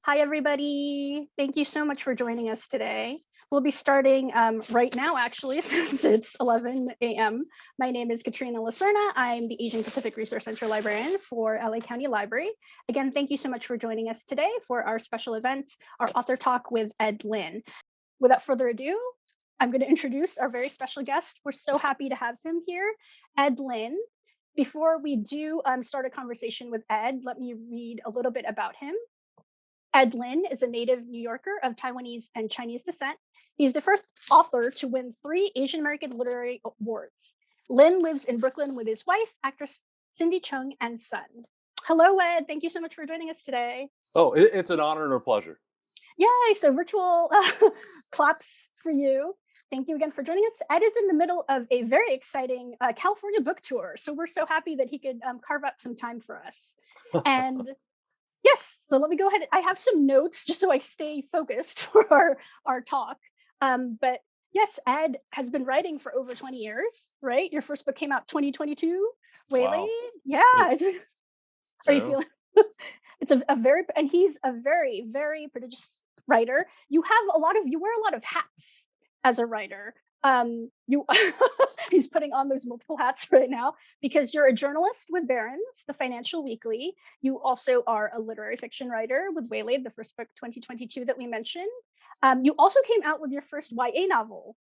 Hi, everybody. Thank you so much for joining us today. We'll be starting right now, actually, since it's 11 a.m. My name is Katrina Lacerna. I'm the Asian Pacific Resource Center librarian for LA County Library. Again, thank you so much for joining us today for our special event, our author talk with Ed Lin. Without further ado, I'm going to introduce our very special guest. We're so happy to have him here, Ed Lin. Before we do start a conversation with Ed, let me read a little bit about him. Ed Lin is a native New Yorker of Taiwanese and Chinese descent. He's the first author to win 3 Asian American Literary Awards. Lin lives in Brooklyn with his wife, actress Cindy Chung, and son. Hello, Ed. Thank you so much for joining us today. Oh, it's an honor and a pleasure. Yay, so virtual claps for you. Thank you again for joining us. Ed is in the middle of a very exciting California book tour, so we're so happy that he could carve out some time for us. And yes, so let me go ahead. I have some notes just so I stay focused for our talk. But yes, Ed has been writing for over 20 years, right? Your first book came out 2022, Waylay. Wow. Yeah. Yeah. Are you feeling it's a very, and he's a very, very prodigious writer. You wear a lot of hats as a writer. You he's putting on those multiple hats right now because you're a journalist with Barron's, the Financial Weekly. You also are a literary fiction writer with Waylaid, the first book 2022 that we mentioned. You also came out with your first YA novel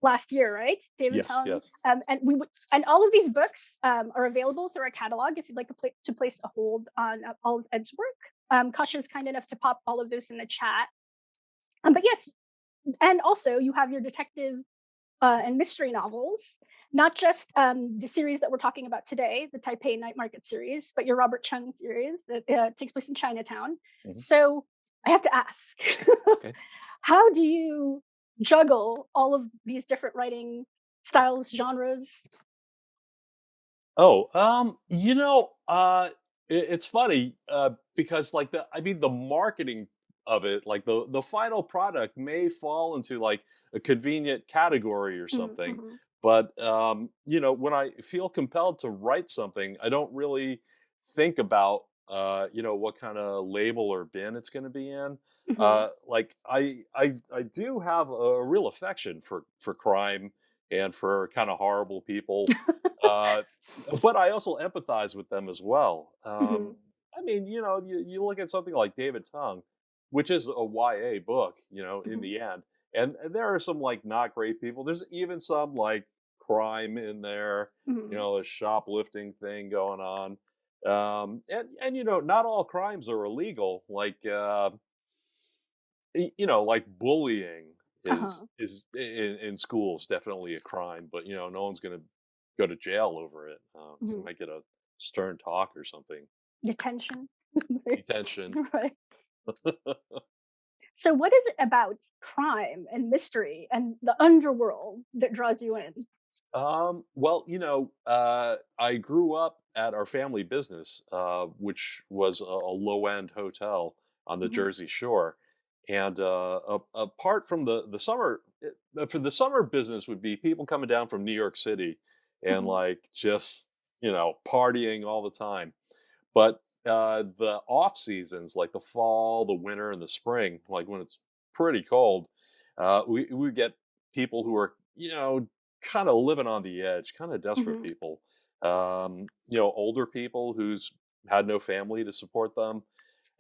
last year, right? David Yes, Tung. yes. And all of these books are available through our catalog if you'd like to place a hold on all of Ed's work. Kasha is kind enough to pop all of those in the chat. But yes, and also you have your detective and mystery novels, not just the series that we're talking about today, the Taipei Night Market series, but your Robert Chung series that takes place in Chinatown. Mhm. So I have to ask, Okay. how do you juggle all of these different writing styles, genres? Oh, it's funny because the marketing of it, like the final product may fall into like a convenient category or something. Mm-hmm. But when I feel compelled to write something, I don't really think about what kind of label or bin it's going to be in. Hmm. I do have a real affection for crime and for kind of horrible people. Uh, but I also empathize with them as well. Hmm. I mean, you look at something like David Tung, which is a YA book, in Hmm. the end, and there are some like not great people. There's even some like crime in there, Hmm. a shoplifting thing going on. And not all crimes are illegal. Like bullying is Uh-huh. in schools definitely a crime, but no one's gonna go to jail over it. You Hmm. might get a stern talk or something. Detention. Detention. Right. So, what is it about crime and mystery and the underworld that draws you in? Well, I grew up at our family business, which was a low-end hotel on the Mhm, Jersey Shore, and apart from the summer, for the summer business would be people coming down from New York City and mhm, like just partying all the time. But the off seasons, like the fall, the winter, and the spring, like when it's pretty cold, we get people who are kind of living on the edge, kind of desperate mhm, people. Older people who's had no family to support them.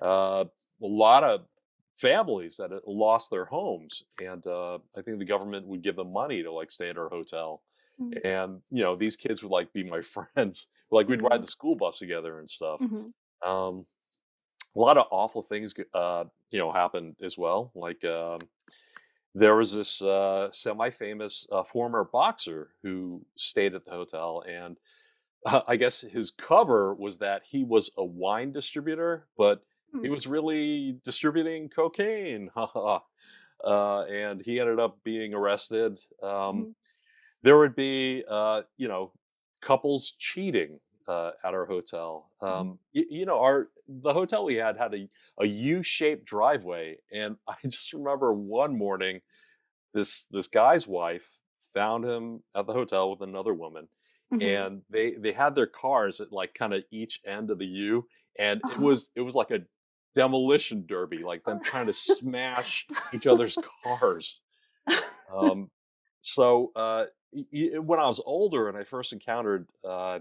A lot of families that had lost their homes, and I think the government would give them money to like stay at our hotel. mhm, And these kids would like be my friends. Like we'd ride mhm, the school bus together and stuff. mhm, Um, a lot of awful things, happened as well. There was this semi-famous former boxer who stayed at the hotel, and I guess his cover was that he was a wine distributor, but he mm, was really distributing cocaine. And he ended up being arrested. mhm, There would be, couples cheating at our hotel. mhm, The hotel we had a U-shaped driveway, and I just remember one morning this guy's wife found him at the hotel with another woman, mhm. and they had their cars at like kind of each end of the U, and it Uh-huh. was it was like a demolition derby, like them trying to smash each other's cars. Um, when I was older and I first encountered a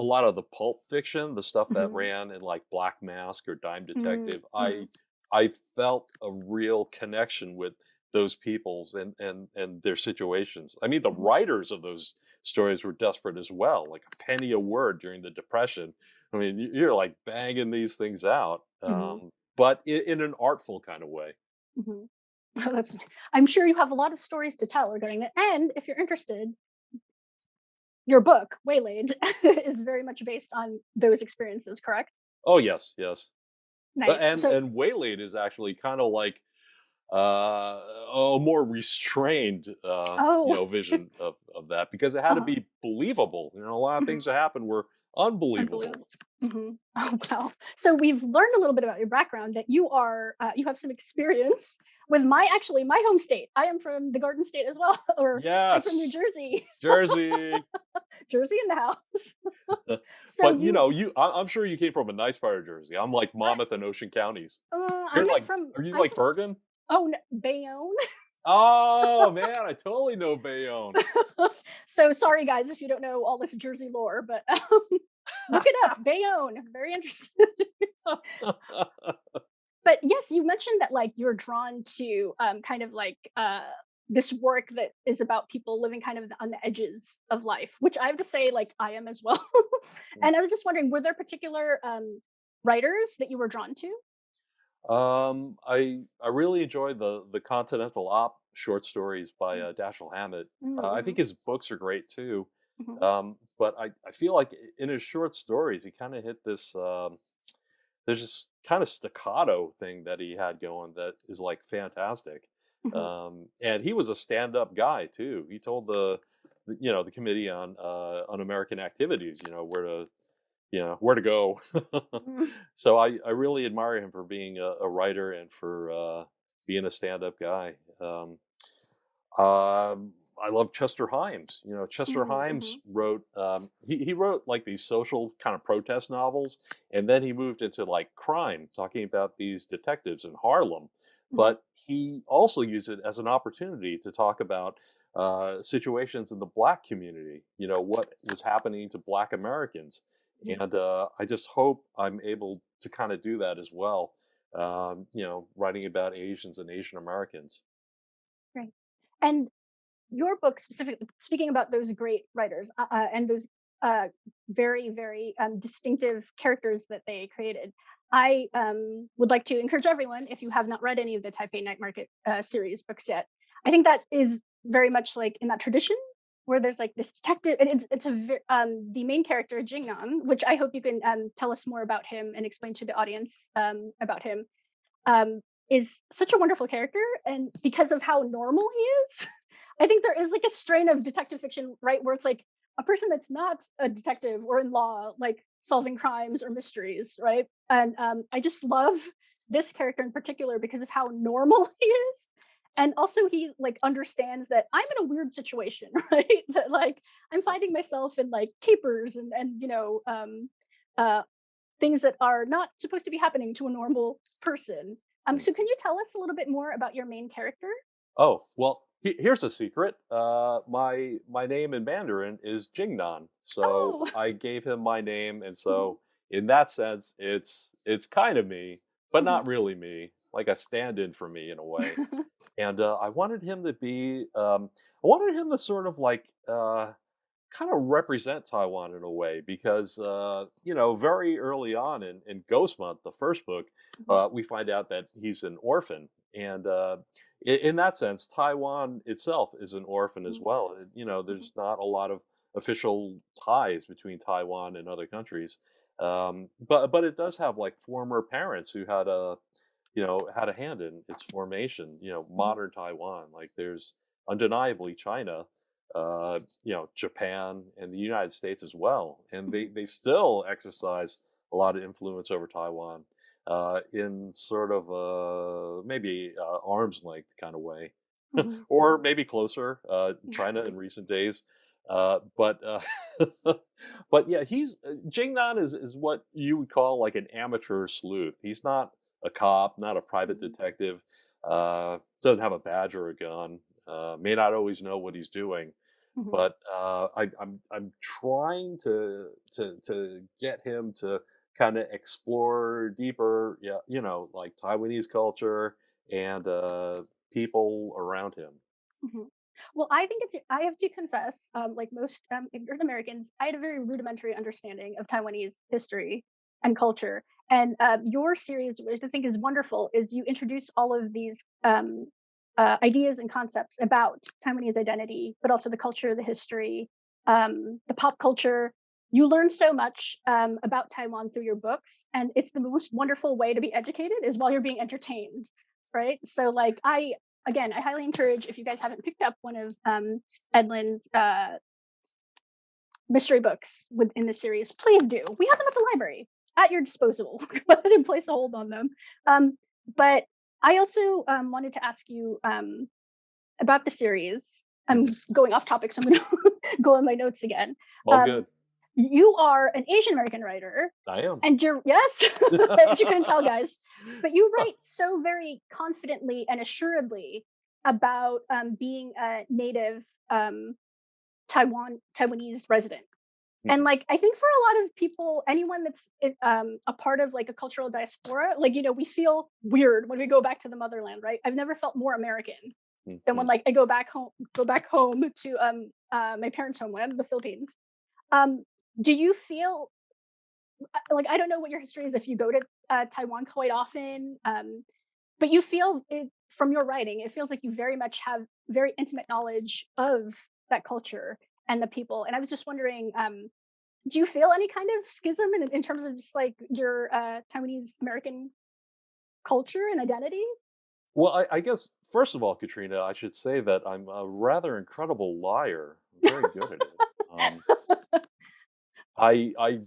lot of the pulp fiction, the stuff that Mhm, ran in like Black Mask or Dime mhm, Detective, mhm, I felt a real connection with those peoples and their situations. I mean, the mhm, writers of those stories were desperate as well, like a penny a word during the Depression. I mean, you're like banging these things out, mhm, but in an artful kind of way. mhm. Oh, that's I'm sure you have a lot of stories to tell regarding it, and if you're interested, your book, Waylaid, is very much based on those experiences, correct? Oh yes, yes. Nice. So And Waylaid is actually kind of like a more restrained, oh, vision of that because it had to uh-huh. be believable. You know, a lot of Mhm. things that happened were unbelievable. Unbelievable. Mhm. Oh, wow. So we've learned a little bit about your background that you have some experience with my home state. I am from the Garden State as well, or I'm from New Yes, Jersey. Jersey. Jersey in the house. So But I'm sure you came from a nice part of Jersey. I'm like I, Monmouth and Ocean counties. I'm like Are you I'm like from Bergen? Bayonne. Oh man, I totally know Bayonne. So sorry guys if you don't know all this Jersey lore, but look it up. Bayonne. Very interesting. But yes, you mentioned that like you're drawn to kind of like this work that is about people living kind of on the edges of life, which I have to say, like I am as well. And I was just wondering, were there particular writers that you were drawn to? I really enjoyed the Continental Op short stories by Dashiell Hammett. I Mm-hmm, think his books are great too. hmm But I feel like in his short stories, he kind of hit this. There's this kind of staccato thing that he had going that is like fantastic. hmm And he was a stand-up guy too. He told the committee on American activities, where to go. So I really admire him for being a writer and for being a stand-up guy. I love Chester Himes. Chester hmm Himes wrote he wrote like these social kind of protest novels, and then he moved into like crime, talking about these detectives in Harlem. hmm But he also used it as an opportunity to talk about situations in the Black community. What was happening to Black Americans, and I just hope I'm able to kind of do that as well. Writing about Asians and Asian Americans. Right. And your book specifically, speaking about those great writers and those uh, very, very distinctive characters that they created, I would like to encourage everyone, if you have not read any of the Taipei Night Market series books yet, I think that is very much like in that tradition where there's like this detective, and the main character Jingnan, which I hope you can tell us more about him and explain to the audience about him, is such a wonderful character, and because of how normal he is, I think there is like a strain of detective fiction, right, where it's like a person that's not a detective or in law, like solving crimes or mysteries, right? And I just love this character in particular because of how normal he is, and also he like understands that I'm in a weird situation, right? That like I'm finding myself in like capers and uh, things that are not supposed to be happening to a normal person. So can you tell us a little bit more about your main character? Oh, well, here's a secret. My name in Mandarin is Jingnan, so Oh. I gave him my name, and Mhm, so in that sense, it's kind of me, but mhm. not really me, like a stand-in for me in a way. And I wanted him to sort of like kind of represent Taiwan in a way because very early on in Ghost Month, the first book, Mhm, we find out that he's an orphan, and in that sense, Taiwan itself is an orphan as mhm, well. mhm, There's not a lot of official ties between Taiwan and other countries, but it does have like former parents who had a hand in its formation. mhm, Modern Taiwan, like there's undeniably China, Japan and the United States as well, and mhm, they still exercise a lot of influence over Taiwan in sort of maybe arm's length kind of way, mhm, or maybe closer. mhm. China in recent days. But but yeah, he's Jingnan is what you would call like an amateur sleuth. He's not a cop, not a private Mhm, detective. Doesn't have a badge or a gun. May not always know what he's doing, mhm, but I'm trying to get him to kind of explore deeper, yeah, like Taiwanese culture and people around him. mhm. Well, I think I have to confess, like most immigrant Americans, I had a very rudimentary understanding of Taiwanese history and culture. And your series, which I think is wonderful, is you introduce all of these ideas and concepts about Taiwanese identity, but also the culture, the history, the pop culture. You learn so much about Taiwan through your books, and it's the most wonderful way to be educated is while you're being entertained, right? So, like, I highly encourage if you guys haven't picked up one of Ed Lin's mystery books within the series, please do. We have them at the library at your disposal. Go ahead and place a hold on them. But I also wanted to ask you about the series. I'm Mhm. going off topic, so I'm going to go on my notes again. All Um, good. you are an Asian American writer, I am. and you're yes, if you couldn't tell, guys, but you write so very confidently and assuredly about being a native Taiwanese resident. And Mhm. like I think for a lot of people, anyone that's a part of like a cultural diaspora, like we feel weird when we go back to the motherland, right? I've never felt more American than when Mhm. like I go back home to my parents' homeland, the Philippines. Um, do you feel like I don't know what your history is if you go to Taiwan quite often, but you feel it from your writing. It feels like you very much have very intimate knowledge of that culture and the people. And I was just wondering, do you feel any kind of schism in terms of just like your Taiwanese American culture and identity? Well, I guess first of all, Katrina, I should say that I'm a rather incredible liar. I'm very good at it. Um, I I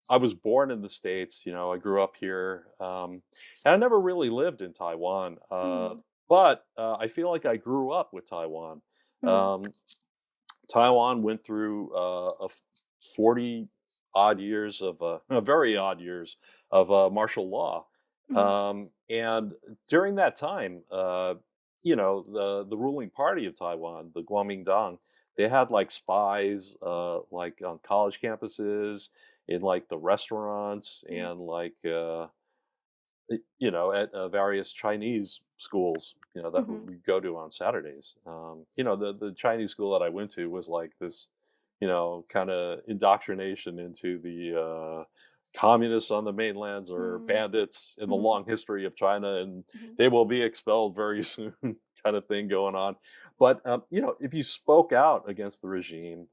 I was born in the States. I grew up here, and I never really lived in Taiwan. Mm, But I feel like I grew up with Taiwan. mm, Um, Taiwan went through 40 odd years of very odd years of martial law. mm, And during that time, the ruling party of Taiwan, the Kuomintang, they had like spies like on college campuses, in like the restaurants, mm, and like at various Chinese schools, that mhm, we go to on Saturdays. The Chinese school that I went to was like this, kind of indoctrination into the communists on the mainlands or mm, bandits in the mhm, long history of China, and mhm, they will be expelled very soon, kind of thing going on. But if you spoke out against the regime,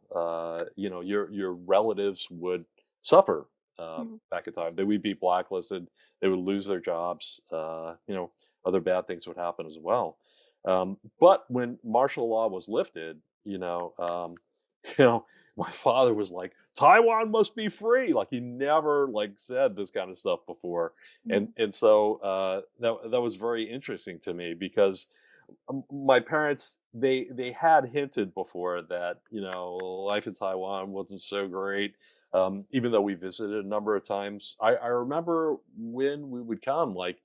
your relatives would suffer. mhm, Back in time, they would be blacklisted, they would lose their jobs. Other bad things would happen as well. But when martial law was lifted, you know, my father was like, "Taiwan must be free." Like he never like said this kind of stuff before, and mhm, and so that was very interesting to me because my parents they had hinted before that life in Taiwan wasn't so great. Even though we visited a number of times, I remember when we would come, like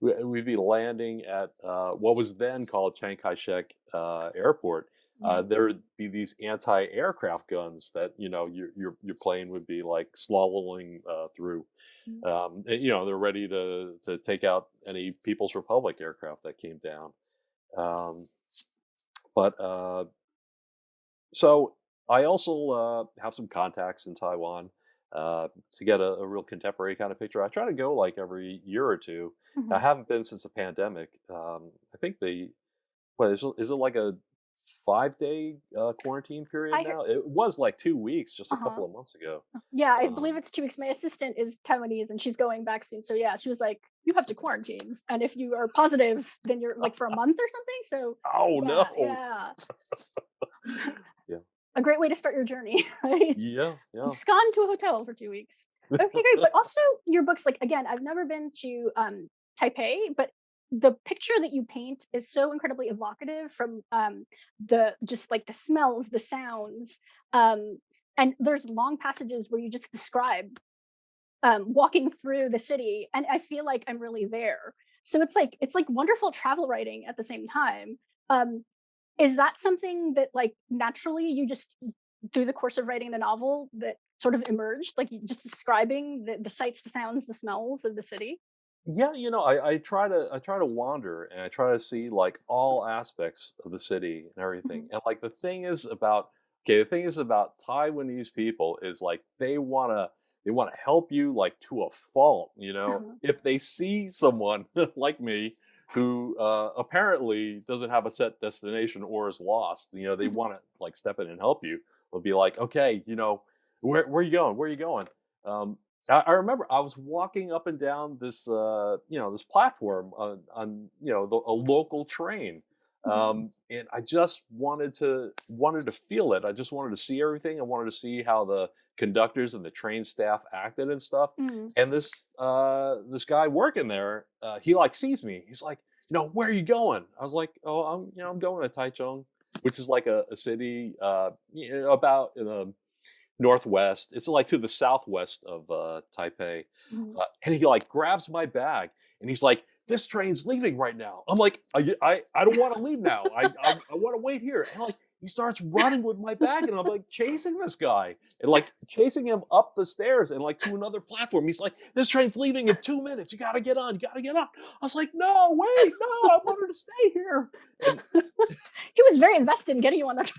we'd be landing at what was then called Chiang Kai-shek Airport. mhm, There would be these anti-aircraft guns that your plane would be like slaloming through. mhm, And, they're ready to take out any People's Republic aircraft that came down. Um, but so I also have some contacts in Taiwan to get a real contemporary kind of picture. I try to go like every year or two. I mhm. haven't been since the pandemic. I think what is it like a 5-day quarantine period I hear, now? It was like 2 weeks just a uh-huh. couple of months ago. Yeah, I believe Um, it's 2 weeks. My assistant is Taiwanese and she's going back soon. So yeah, she was like, "You have to quarantine, and if you are positive, then you're like for a month or something." So oh yeah, no! yeah, Yeah, a great way to start your journey, right? yeah, yeah. Just gone to a hotel for 2 weeks. Okay, great. But also your books, like again, I've never been to Taipei, but the picture that you paint is so incredibly evocative from the just like the smells, the sounds, um, and there's long passages where you just describe walking through the city, and I feel like I'm really there. So it's like wonderful travel writing at the same time. Um, is that something that like naturally you just through the course of writing the novel that sort of emerged, like just describing the sights, the sounds, the smells of the city? Yeah, I try to wander and I try to see like all aspects of the city and everything. Mhm, And like the thing is about Taiwanese people is like they wanna help you like to a fault, you know. uh-huh, If they see someone like me who apparently doesn't have a set destination or is lost, they mhm, want to like step in and help you. They'll be like, okay, where are you going? Where are you going? Um, I remember I was walking up and down this platform on a local train, mhm, and I just wanted to feel it. I just wanted to see everything. I wanted to see how the conductors and the train staff acted and stuff. mhm. And this guy working there, he like sees me. He's like, where are you going? I was like, oh, I'm going to Taichung, which is like a city about in a northwest. It's like to the southwest of Taipei, Mhm. and he like grabs my bag and he's like, "This train's leaving right now." I'm like, "I don't want to leave now. I want to wait here." And like he starts running with my bag, and I'm like chasing this guy and like chasing him up the stairs and like to another platform. He's like, "This train's leaving in 2 minutes. You gotta get on. You gotta get on." I was like, "No, wait, no, I wanted to stay here." And He was very invested in getting you on that.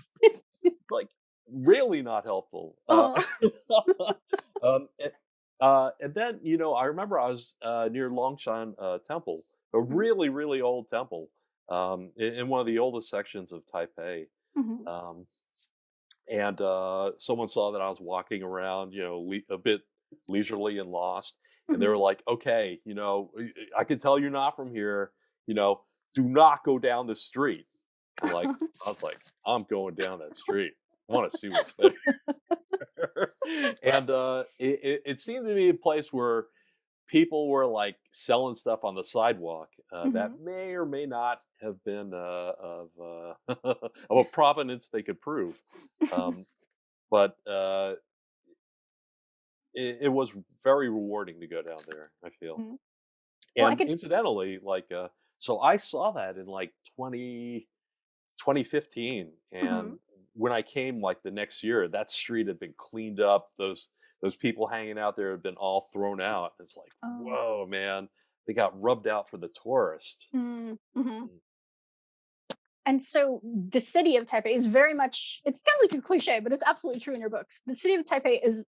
like, really not helpful. Uh, And, and then, I remember I was near Longshan Temple, a mhm, really, really old temple, in one of the oldest sections of Taipei. mhm, Um, and someone saw that I was walking around, a bit leisurely and lost, and they were mhm. like, "Okay, I can tell you're not from here. You know, do not go down the street." And like, I was like, "I'm going down that street. I want to see what's there." And it seemed to be a place where people were like selling stuff on the sidewalk that Mhm. may or may not have been of a provenance they could prove. Um, but it was very rewarding to go down there, I feel. Mhm. Well, I And could incidentally, so I saw that in like 2015, mhm. and when I came like the next year, that street had been cleaned up. Those people hanging out there had been all thrown out. It's like, Oh. whoa, man, they got rubbed out for the tourist. Mm, mhm. Mm. And so the city of Taipei is very much it sounds like a cliche, but it's absolutely true in your books. The city of Taipei is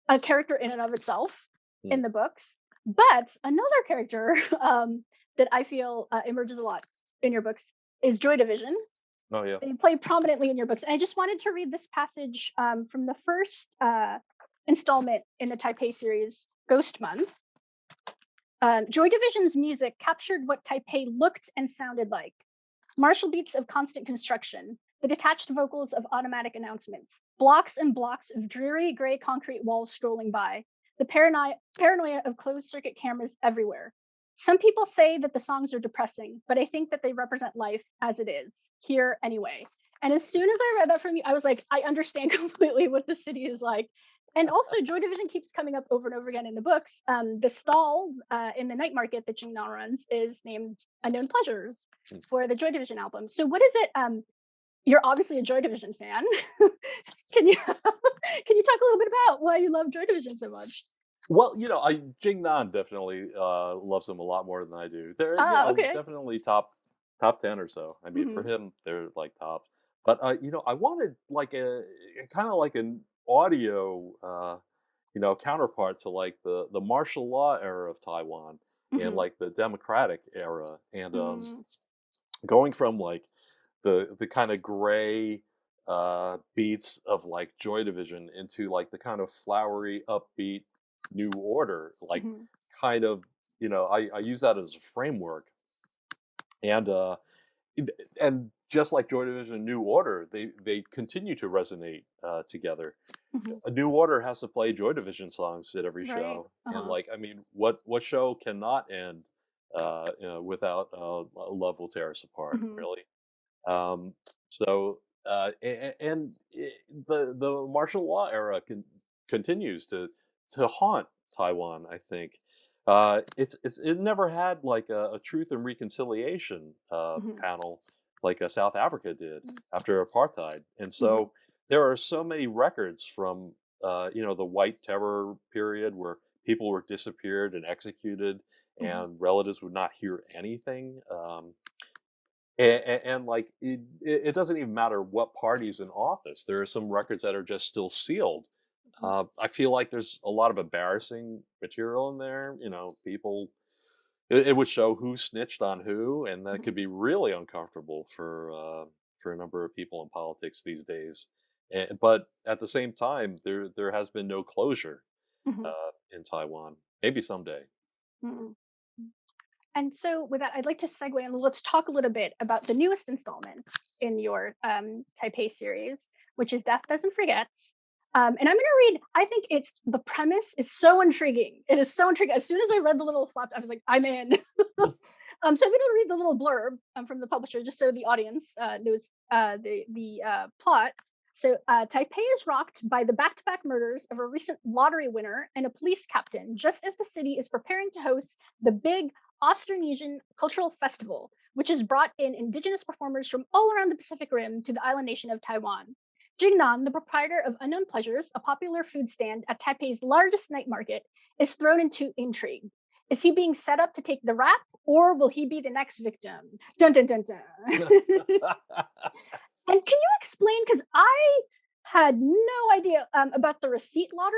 a character in and of itself Mm. in the books, but another character, that I feel, emerges a lot in your books is Joy Division. Oh yeah. They play prominently in your books, and I just wanted to read this passage, from the first, installment in the Taipei series, Ghost Month. Joy Division's music captured what Taipei looked and sounded like. Martial beats of constant construction, the detached vocals of automatic announcements, blocks and blocks of dreary gray concrete walls scrolling by, the paranoia of closed circuit cameras everywhere. Some people say that the songs are depressing, but I think that they represent life as it is, here anyway. And as soon as I read that from you, I was like, I understand completely what the city is like. And also, Joy Division keeps coming up over and over again in the books. The stall in the night market that Jing Na runs is named Unknown Pleasures Mm. for the Joy Division album. So what is it? You're obviously a Joy Division fan. Can you can you talk a little bit about why you love Joy Division so much? Well, I Jing Nan definitely loves them a lot more than I do. They're Ah, okay. definitely top 10 or so. I mean, for Hmm. him, they're like tops. But I wanted like a kind of like an audio counterpart to like the martial law era of Taiwan and Hmm. like the democratic era, and Mm, going from like the kind of gray beats of like Joy Division into like the kind of flowery, upbeat New Order, like mhm, kind of I use that as a framework, and it- and just like Joy Division and New Order, they continue to resonate together. mhm. A New Order has to play Joy Division songs at every Right. show, and Uh-huh. like I mean, what show cannot end without love will tear us apart, Mhm. really. Um, so, and the martial law era continues to haunt Taiwan. I think it never had like a truth and reconciliation Mhm. panel like South Africa did after apartheid, and Mhm. so there are so many records from the White Terror period where people were disappeared and executed, Mhm. and relatives would not hear anything. And like it doesn't even matter what party's in office. There are some records that are just still sealed. Mhm. I feel like there's a lot of embarrassing material in there. People. It would show who snitched on who, and that Mhm. could be really uncomfortable for a number of people in politics these days. But at the same time, there has been no closure Mhm. in Taiwan. Maybe someday. Mhm. And so, with that, I'd like to segue and let's talk a little bit about the newest installment in your Taipei series, which is Death Doesn't Forget. And I'm going to read, I think the premise is so intriguing. It is so intriguing. As soon as I read the little flap, I was like, I'm in. So I'm going to read the little blurb from the publisher just so the audience knows the plot. So Taipei is rocked by the back-to-back murders of a recent lottery winner and a police captain, just as the city is preparing to host the big Austronesian Cultural Festival, which has brought in indigenous performers from all around the Pacific Rim to the island nation of Taiwan. Jingnan, the proprietor of Unknown Pleasures, a popular food stand at Taipei's largest night market, is thrown into intrigue. Is he being set up to take the rap, or will he be the next victim? Dun dun dun dun. And can you explain? Because I had no idea about the receipt lottery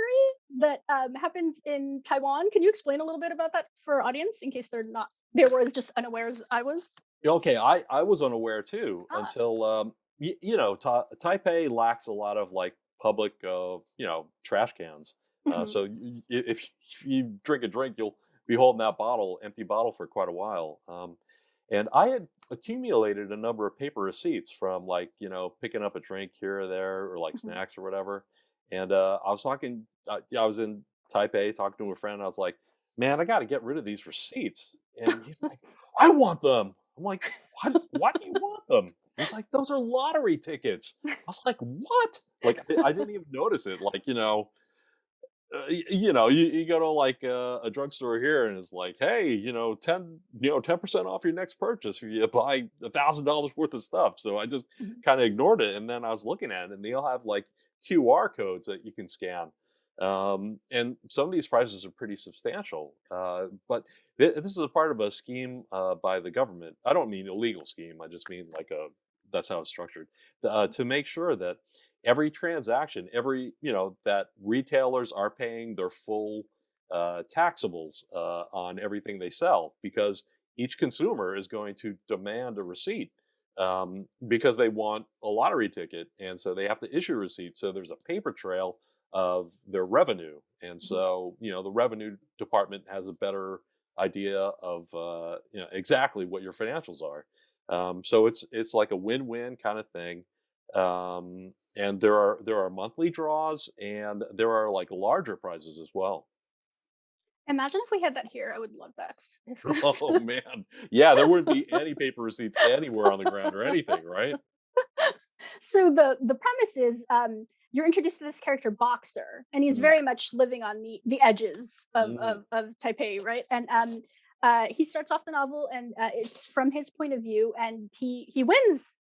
that happens in Taiwan. Can you explain a little bit about that for our audience in case they were as just unaware as I was? Okay, I was unaware too Ah. until Taipei lacks a lot of like public trash cans. Mhm. So if you drink a drink, you'll be holding that empty bottle for quite a while. And I had accumulated a number of paper receipts from like picking up a drink here or there or like Mhm. snacks or whatever. And I was talking, I was in Taipei talking to a friend. I was like, man, I got to get rid of these receipts. And he's like, I want them. I'm like, why do you want them? He's like, those are lottery tickets. I was like, what? Like, I didn't even notice it. Like, you go to like a drugstore here and it's like, hey, 10% off your next purchase if you buy $1,000 worth of stuff. So I just Mhm. kind of ignored it. And then I was looking at it and they all have like QR codes that you can scan. And some of these prices are pretty substantial. But this is a part of a scheme by the government. I don't mean illegal scheme. I just mean like that's how it's structured to make sure that every transaction, that retailers are paying their full taxables on everything they sell because each consumer is going to demand a receipt because they want a lottery ticket. And so they have to issue a receipt. So there's a paper trail of their revenue. And Mhm. so, the revenue department has a better idea of, exactly what your financials are. So it's like a win-win kind of thing. And there are monthly draws and there are like larger prizes as well. Imagine if we had that here. I would love that. Oh man. Yeah, there wouldn't be any paper receipts anywhere on the ground or anything, right? So the premise is you're introduced to this character Boxer, and he's Mm, very much living on the edges of mm, Taipei, right? And he starts off the novel, and it's from his point of view, and he wins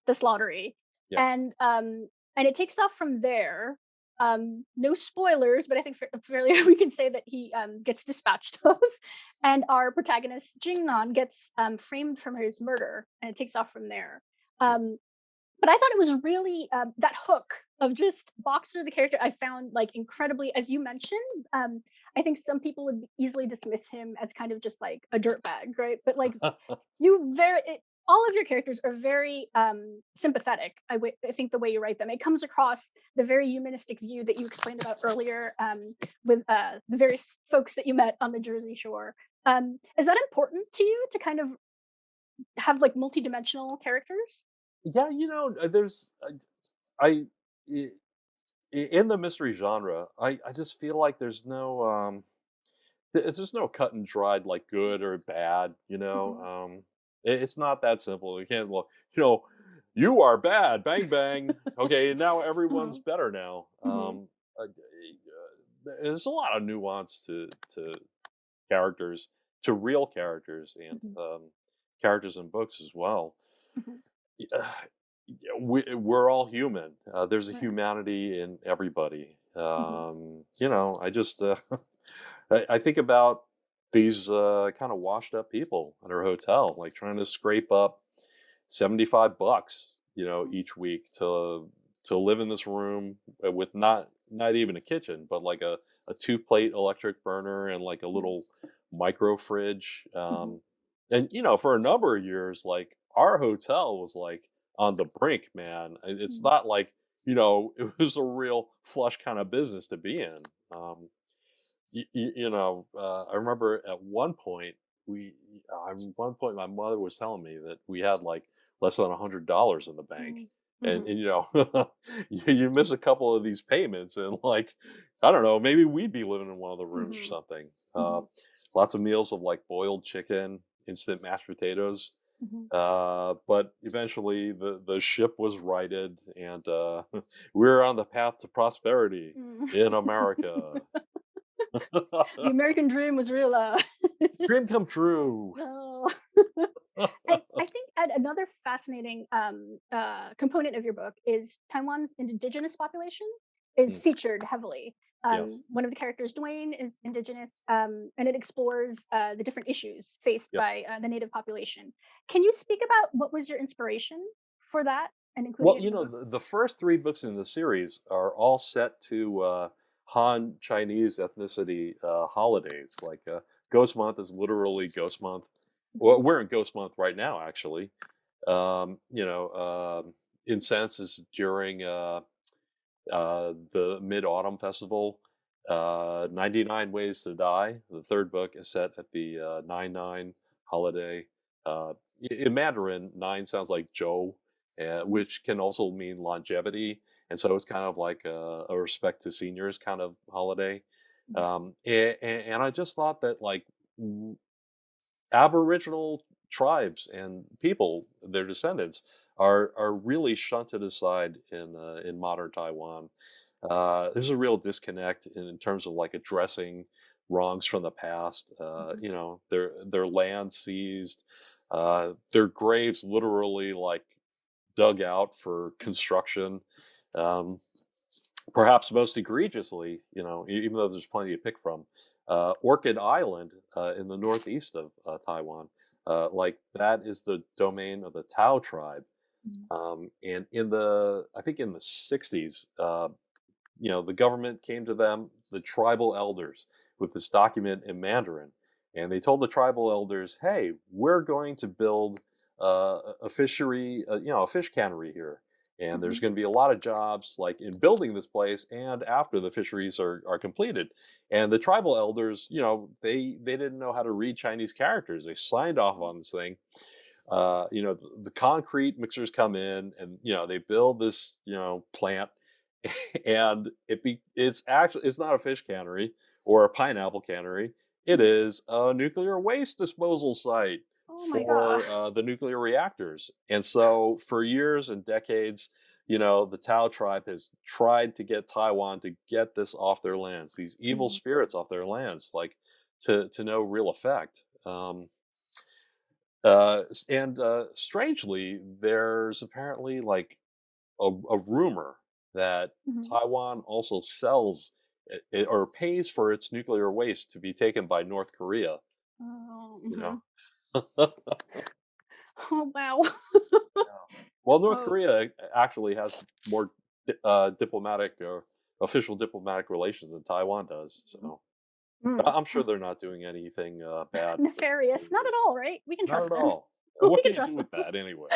this lottery, yeah. and and it takes off from there. No spoilers, but I think fairly we can say that he gets dispatched of, and our protagonist Jingnan gets framed from his murder, and it takes off from there. Mm. Um, but I thought it was really that hook of just Boxer, the character, I found like incredibly, as you mentioned. I think some people would easily dismiss him as kind of just like a dirtbag, right? But like all of your characters are very sympathetic. I think the way you write them, it comes across the very humanistic view that you explained about earlier with the various folks that you met on the Jersey Shore. Is that important to you to kind of have like multidimensional characters? Yeah, there's I in the mystery genre, I just feel like there's no cut and dried like good or bad. Mhm. It's not that simple. You can't, well, you know, you are bad. Bang bang. Okay, now everyone's Mhm. better now. Mhm. There's a lot of nuance to characters, to real characters, and Mhm. characters in books as well. Mhm. Y- uh, yeah, we're all human. There's a Right. humanity in everybody. Mhm. I just I think about these kind of washed up people at our hotel, like trying to scrape up $75, Mhm. each week to live in this room with not even a kitchen, but like a two-plate electric burner and like a Mhm. little micro fridge. Mhm. And for a number of years, like our hotel was like on the brink, man. It's Mhm. not like it was a real flush kind of business to be in. I remember at one point my mother was telling me that we had like less than $100 in the bank, Mhm. and, Mhm. you miss a couple of these payments, and like I don't know, maybe we'd be living in one of the rooms or Mhm. something. Mhm. Lots of meals of like boiled chicken, instant mashed potatoes. Mhm. But eventually the ship was righted, and we're on the path to prosperity Mhm. in America. The American dream was real. Dream come true. No. I think another fascinating component of your book is Taiwan's indigenous population is Mm, featured heavily. yes, One of the characters, Dwayne, is indigenous, and it explores the different issues faced yes. by the native population. Can you speak about what was your inspiration for that and including Well, it in the book? the first three books in the series are all set to Han Chinese ethnicity holidays. Like Ghost Month is literally Ghost Month. Mhm. Well, we're in Ghost Month right now, actually. Um, you know, Incense is during the Mid Autumn Festival. 99 Ways to Die, the third book, is set at the 9/9 holiday. In Mandarin, nine sounds like Zhou, Mhm. which can also mean longevity. And so it's kind of like a respect to seniors kind of holiday. Mhm. And I just thought that, like, Aboriginal tribes and people, their descendants, are really shunted aside in modern Taiwan. There's a real disconnect in terms of like addressing wrongs from the past. Mhm. Their land seized, their graves literally like dug out for construction. Um, Perhaps most egregiously, even though there's plenty to pick from, Orchid Island in the northeast of Taiwan, like that is the domain of the Tao tribe. Mhm. And I think in the 60s, the government came to them, the tribal elders, with this document in Mandarin, and they told the tribal elders, "Hey, we're going to build a fishery, a fish cannery here, and there's Mhm. going to be a lot of jobs like in building this place and after the fisheries are completed." And the tribal elders, they didn't know how to read Chinese characters. They signed off on this thing. The concrete mixers come in, and they build this plant, and it's not a fish cannery or a pineapple cannery. It Mhm. is a nuclear waste disposal site Oh my god. for the nuclear reactors. And so for years and decades, the Tao tribe has tried to get Taiwan to get this off their lands, these evil Mhm. spirits off their lands, like to no real effect. And strangely, there's apparently like a rumor that Mhm. Taiwan also sells or pays for its nuclear waste to be taken by North Korea. Oh, You know, mhm. Oh, wow. yeah. Well, North Oh. Korea actually has more diplomatic or official diplomatic relations than Taiwan does. Mhm. So Mm. I'm sure they're not doing anything bad for Nefarious. the Not at all, right? We can Not trust at them. all. We What can can you do trust with them. that anyway?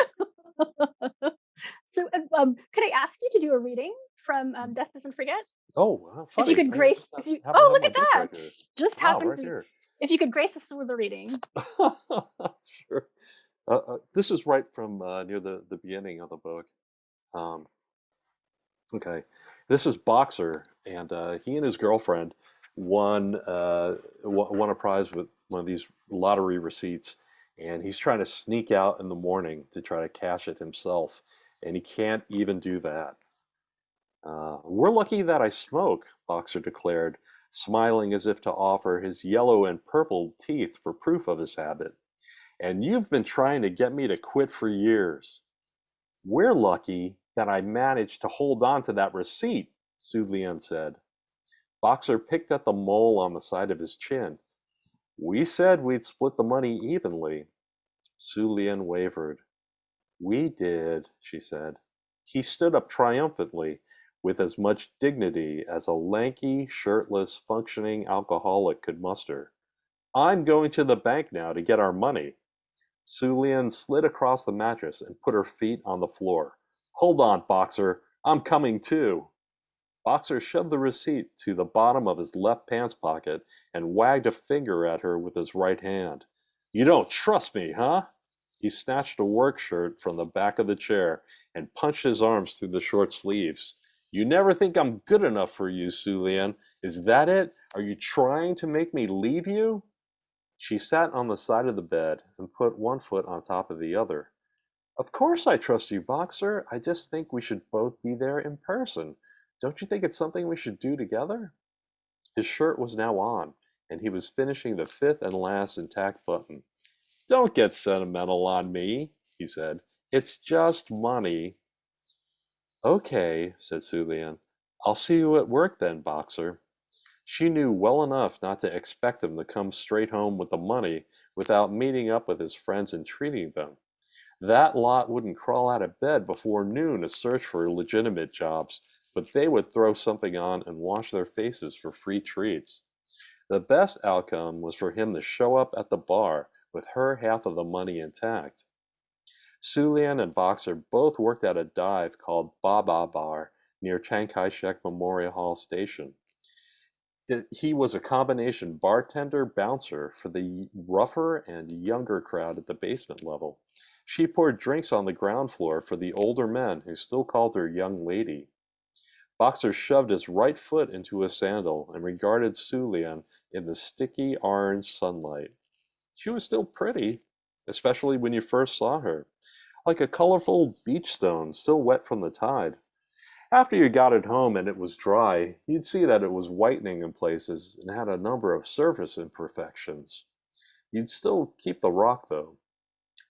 So, could I ask you to do a reading from Death Doesn't Forget? Oh, how If you funny! could I grace, just if you, happen to oh, have look my at book right that! here. Just Wow, happened right to, here. if you could grace us with a reading. Sure. This is right from near the beginning of the book. Okay, this is Boxer, and he and his girlfriend won won a prize with one of these lottery receipts, and he's trying to sneak out in the morning to try to cash it himself, and he can't even do that. We're lucky that I smoke, Boxer declared, smiling as if to offer his yellow and purple teeth for proof of his habit. And you've been trying to get me to quit for years. We're lucky that I managed to hold on to that receipt, Su Lian said. Boxer picked at the mole on the side of his chin. We said we'd split the money evenly. Su Lian wavered. We did, she said. He stood up triumphantly, with as much dignity as a lanky, shirtless, functioning alcoholic could muster. I'm going to the bank now to get our money. Su Lian slid across the mattress and put her feet on the floor. Hold on, Boxer. I'm coming too. Boxer shoved the receipt to the bottom of his left pants pocket and wagged a finger at her with his right hand. You don't trust me, huh? He snatched a work shirt from the back of the chair and punched his arms through the short sleeves. You never think I'm good enough for you, Su Lian. Is that it? Are you trying to make me leave you? She sat on the side of the bed and put one foot on top of the other. Of course I trust you, Boxer. I just think we should both be there in person. Don't you think it's something we should do together? His shirt was now on, and he was finishing the fifth and last intact button. Don't get sentimental on me, he said. It's just money. Okay, said Su Lian. I'll see you at work then, Boxer. She knew well enough not to expect him to come straight home with the money without meeting up with his friends and treating them. That lot wouldn't crawl out of bed before noon to search for legitimate jobs, but they would throw something on and wash their faces for free treats. The best outcome was for him to show up at the bar with her half of the money intact. Su Lian and Boxer both worked at a dive called Baba Bar near Chiang Kai-shek Memorial Hall Station. He was a combination bartender bouncer for the rougher and younger crowd at the basement level. She poured drinks on the ground floor for the older men who still called her young lady. Boxer shoved his right foot into a sandal and regarded Su Lian in the sticky orange sunlight. She was still pretty, especially when you first saw her, like a colorful beach stone still wet from the tide. After you got it home and it was dry, you'd see that it was whitening in places and had a number of surface imperfections. You'd still keep the rock, though.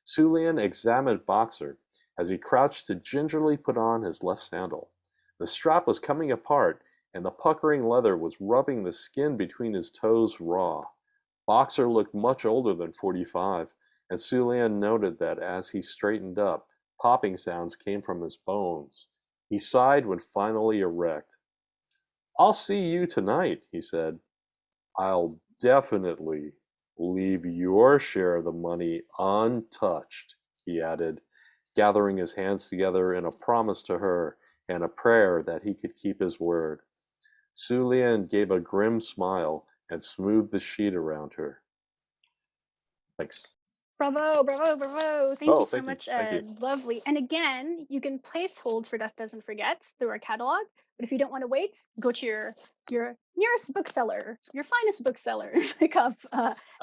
Su Lian examined Boxer as he crouched to gingerly put on his left sandal. The strap was coming apart, and the puckering leather was rubbing the skin between his toes raw. Boxer looked much older than 45, and Su Lian noted that as he straightened up, popping sounds came from his bones. He sighed when finally erect. I'll see you tonight, he said. I'll definitely leave your share of the money untouched, he added, gathering his hands together in a promise to her and a prayer that he could keep his word. Su Lian gave a grim smile and smoothed the sheet around her. Thanks. Bravo, bravo, bravo. Thank you Oh, so thank you. much, Thank you. Ed. Lovely. And again, you can place holds for Death Doesn't Forget through our catalog. But if you don't want to wait, go to your nearest bookseller, your finest bookseller, and pick up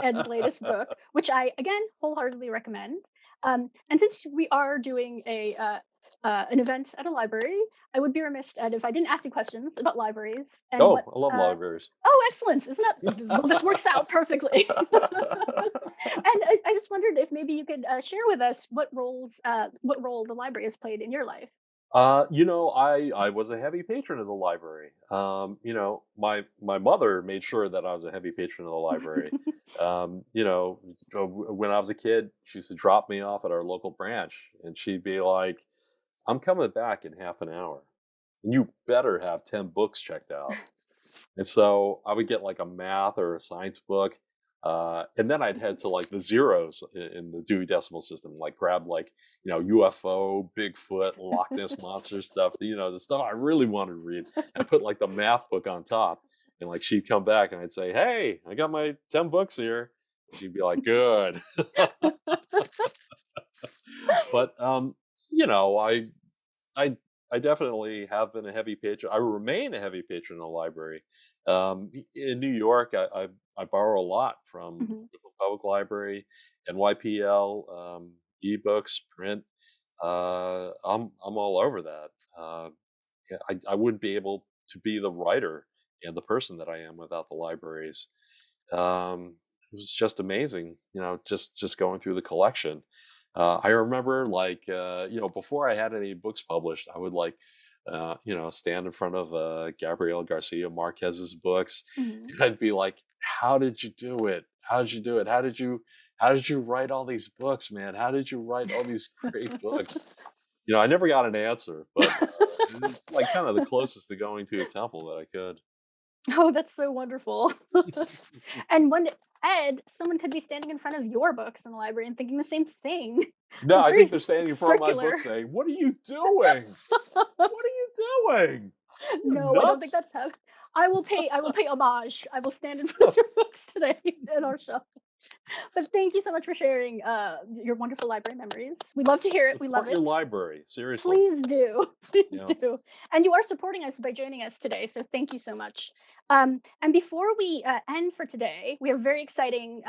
Ed's latest book, which I, again, wholeheartedly recommend. And since we are doing an event at a library, I would be remiss, Ed, if I didn't ask you questions about libraries and Oh, what. I love libraries. Oh, excellent! Isn't that well? This works out perfectly. And I just wondered if maybe you could share with us what role the library has played in your life. I was a heavy patron of the library. My mother made sure that I was a heavy patron of the library. When I was a kid, she used to drop me off at our local branch, and she'd be like, "I'm coming back in half an hour, and you better have 10 books checked out." And so I would get like a math or a science book. And then I'd head to like the zeros in the Dewey Decimal System, like grab like, UFO, Bigfoot, Loch Ness Monster stuff, the stuff I really wanted to read, and put like the math book on top. And like she'd come back and I'd say, "Hey, I got my 10 books here." She'd be like, "Good." But, I I definitely have been a heavy patron. I remain a heavy patron of the library. In New York, I borrow a lot from Mhm. the public library, NYPL, ebooks, print. I'm all over that. Yeah, I wouldn't be able to be the writer and the person that I am without the libraries. It was just amazing, just going through the collection. I remember, like, before I had any books published, I would stand in front of Gabriel Garcia Marquez's books, Mhm. and I'd be like, "How did you do it? How did you do it? How did you write all these books, man? How did you write all these great books?" I never got an answer, but it was like kind of the closest to going to a temple that I could. Oh, that's so wonderful. And when Ed, someone could be standing in front of your books in the library and thinking the same thing. No, It's I very think they're standing in front of my circular. book saying, "What are you doing? What are you doing? You're No, I don't think nuts." that's how I will pay homage. I will stand in front of your books today in our show. But thank you so much for sharing your wonderful library memories. We love to hear it. We love Support your it. library, seriously. Please do. Please Yeah. do. And you are supporting us by joining us today. So thank you so much. And before we end for today, we have a very exciting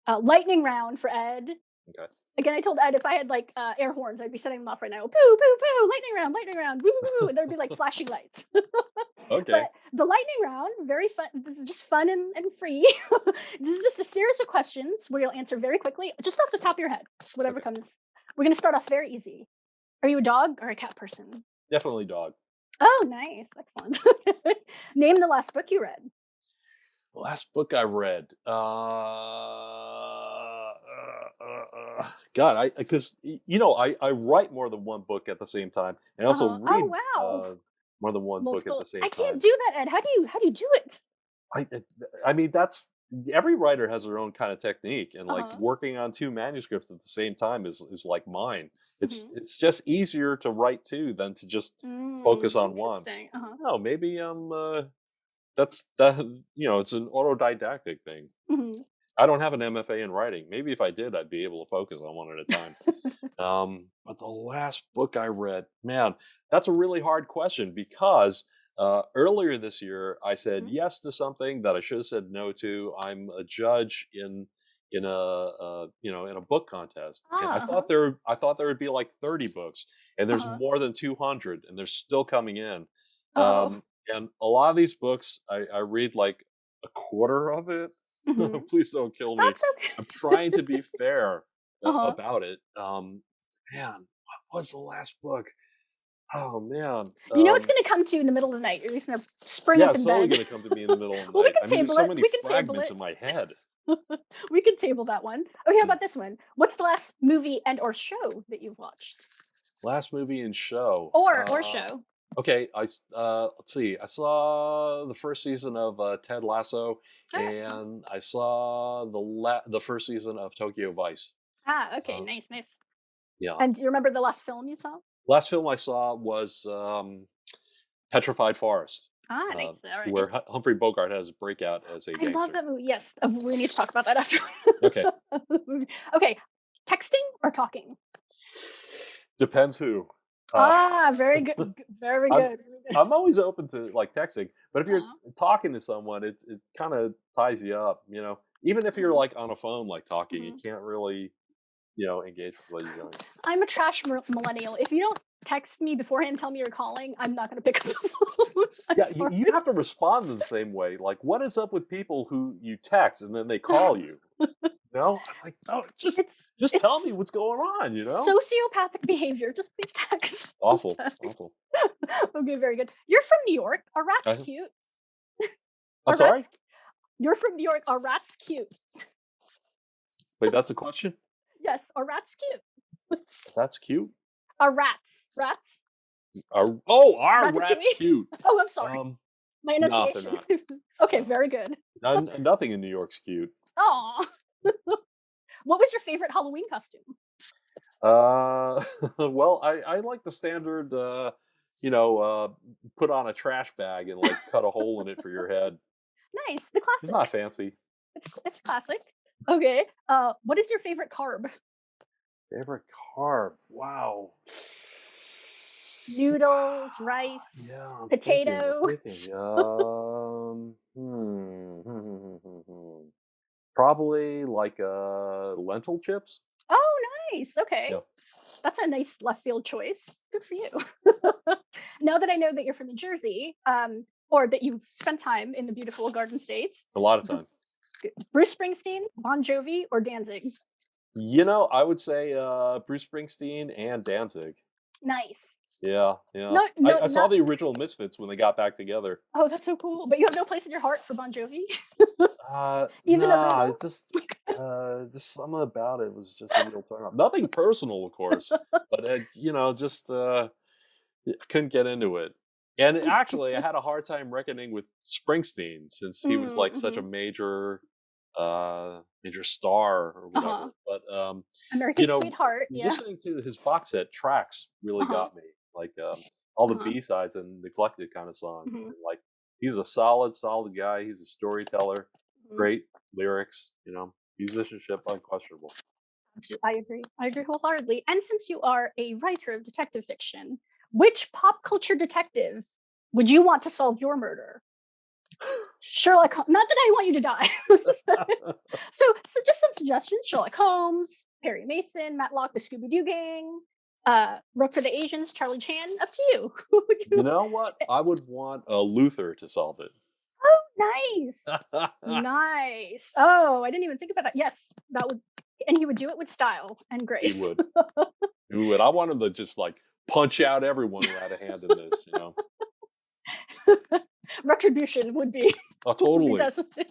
lightning round for Ed. Okay. Again, I told Ed if I had like air horns, I'd be setting them off right now. Poo, poo, poo, lightning round, woo, woo, woo, and there'd be like flashing lights. Okay. But the lightning round, very fun. This is just fun and free. This is just a series of questions where you'll answer very quickly, just off the top of your head, whatever Okay. comes. We're going to start off very easy. Are you a dog or a cat person? Definitely dog. Oh, nice. Excellent. Name the last book you read. The last book I read. God, I because I write more than one book at the same time, and I also Uh-huh. Oh, read wow. more than one book at Multiple. the same I can't time. do that, Ed. How do you do it? I it I mean, that's every writer has their own kind of technique, and, like, Uh-huh. working on 2 manuscripts at the same time is like mine. It's Mhm. it's just easier to write 2 than to just focus on 1. Interesting. Uh-huh. No, maybe that's that it's an autodidactic thing. Mhm. I don't have an MFA in writing. Maybe if I did, I'd be able to focus on 1 at a time. But the last book I read, man, that's a really hard question because earlier this year I said Mhm. yes to something that I should have said no to. I'm a judge in a book contest, and I Ah, thought uh-huh. there would be like 30 books, and there's Uh-huh. more than 200, and they're still coming in. Uh-oh. And a lot of these books, I read like a quarter of it. Mhm. Please don't kill me. That's I'm okay. trying to be fair Uh-huh. about it. Man, what was the last book? Oh man, You know it's gonna come to you in the middle of the night. You're just gonna spring yeah, up it's in totally bed. gonna come to me in the middle of the Well, we night. can I mean, there's table so it. many We can table fragments it. in my head. We can table that one. Okay, how Mm. about this one? What's the last movie and or show that you've watched? Last movie and show. Or show. Okay, let's see. I saw the first season of Ted Lasso, Alright. and I saw the first season of Tokyo Vice. Okay, Uh, nice, nice. yeah. And do you remember the last film you saw? Last film I saw was Petrified Forest, uh, Nice. Alright, where nice. Humphrey Bogart has breakout as a I love gangster. that movie. Yes, we need to talk about that after. Okay, Okay, texting or talking? depends who. Uh, Very good, very I'm good, very good. I'm always open to like texting, but if you're Aw, talking to someone, it kind of ties you up. Even if you're mhm, like on a phone, like talking, you mhm. can't really engage with what you're doing. I'm a trash millennial. If you don't text me beforehand and tell me you're calling, I'm not gonna pick up the phone. I'm Yeah, you sorry. have to respond in the same way. Like, what is up with people who you text and then they call you? I'm like, no, just tell me It's what's going on. sociopathic behavior. Just please text. Just Awful, text. awful. Okay, very good. You're from New York. Are rats Uh, cute? I'm Are sorry. rats You're from New York. Are rats cute? Wait, that's a question. Yes, are rats cute? That's cute. Are rats? Are rats Ratatouille? cute? Oh, I'm sorry. Um, My no, they're enunciation. not. Okay, No, very good. nothing in New York's cute. Aw. What was your favorite Halloween costume? Uh, well, I like the standard. Put on a trash bag and like cut a hole in it for your head. Nice, the It's not classics. fancy. It's classic. Okay. What is your favorite carb? Favorite carb? Wow. Noodles, Yeah, rice, I'm thinking. I'm potato. thinking. Probably like lentil chips. Oh, nice. Okay. Yeah, That's a nice left field choice. Good for you. Now that I know that you're from New Jersey, or that you've spent time in the beautiful Garden States, a lot of Br- time. Bruce Springsteen, Bon Jovi, or Danzig? I would say Bruce Springsteen and Danzig. Nice. Yeah, yeah. No, I, no, I saw not. the original Misfits when they got back together. Oh, that's so cool. But you have no place in your heart for Bon Jovi, even a Nah, little. it just something about it was just a real turn off. Nothing personal, of course, but just I couldn't get into it. And actually, I had a hard time reckoning with Springsteen since he was like such a Mm-hmm. major star or Uh huh. whatever. But America's sweetheart. Yeah. listening to his box set tracks Uh really huh. got me. Like all Uh the huh. B sides and neglected kind of songs. Hmm. And like he's a solid guy. He's a storyteller. Great lyrics. Musicianship unquestionable. I agree. I agree wholeheartedly. And since you are a writer of detective fiction, which pop culture detective would you want to solve your murder? Sherlock Holmes. Not that I want you to die. So just some suggestions: Sherlock Holmes, Perry Mason, Matlock, the Scooby Doo Gang, Rook for the Asians, Charlie Chan. Up to you. Who would You you? know what? I would want Luther to solve it. Oh, nice, nice. Oh, I didn't even think about that. Yes, that would, and he would do it with style and He grace. would. He would. I want him to just like punch out everyone who had a hand in this. Retribution would be Oh, would be totally. definitely.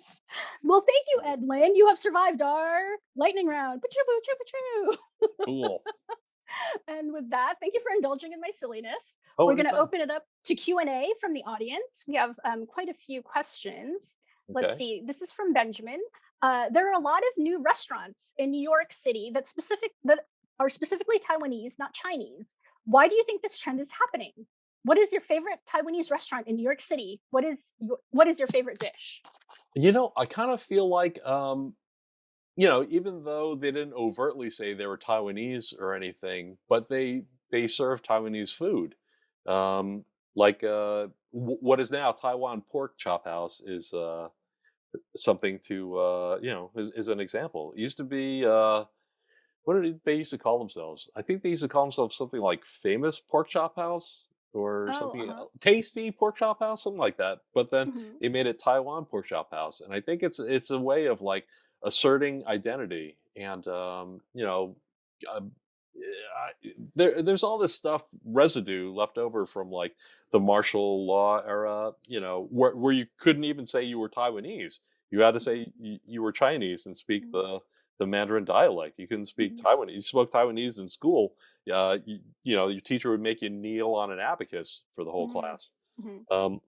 Well, thank you, Ed Lin. You have survived our lightning round. Pachoo, pachoo, pachoo. Cool. And with that, thank you for indulging in my silliness. Oh, We're going to anytime. open it up to Q&A from the audience. We have quite a few questions. Let's Okay. see. This is from Benjamin. There are a lot of new restaurants in New York City that are specifically Taiwanese, not Chinese. Why do you think this trend is happening? What is your favorite Taiwanese restaurant in New York City? What is your favorite dish? I kind of feel like even though they didn't overtly say they were Taiwanese or anything, but they serve Taiwanese food. Um, like what is now Taiwan Pork Chop House is something to is an example. It used to be what did they used to call themselves? I think they used to call themselves something like Famous Pork Chop House or Oh, something uh-huh. Tasty Pork Chop House, something like that. But then Hmm. they made it Taiwan Pork Chop House, and I think it's a way of like asserting identity and um, there's all this stuff residue left over from like the martial law era, where you couldn't even say you were Taiwanese. You had to say you were Chinese and speak the Mandarin dialect. You couldn't speak Hmm. Taiwanese. You spoke Taiwanese in school. Your teacher would make you kneel on an abacus for the whole Hmm. class. Hmm. Um,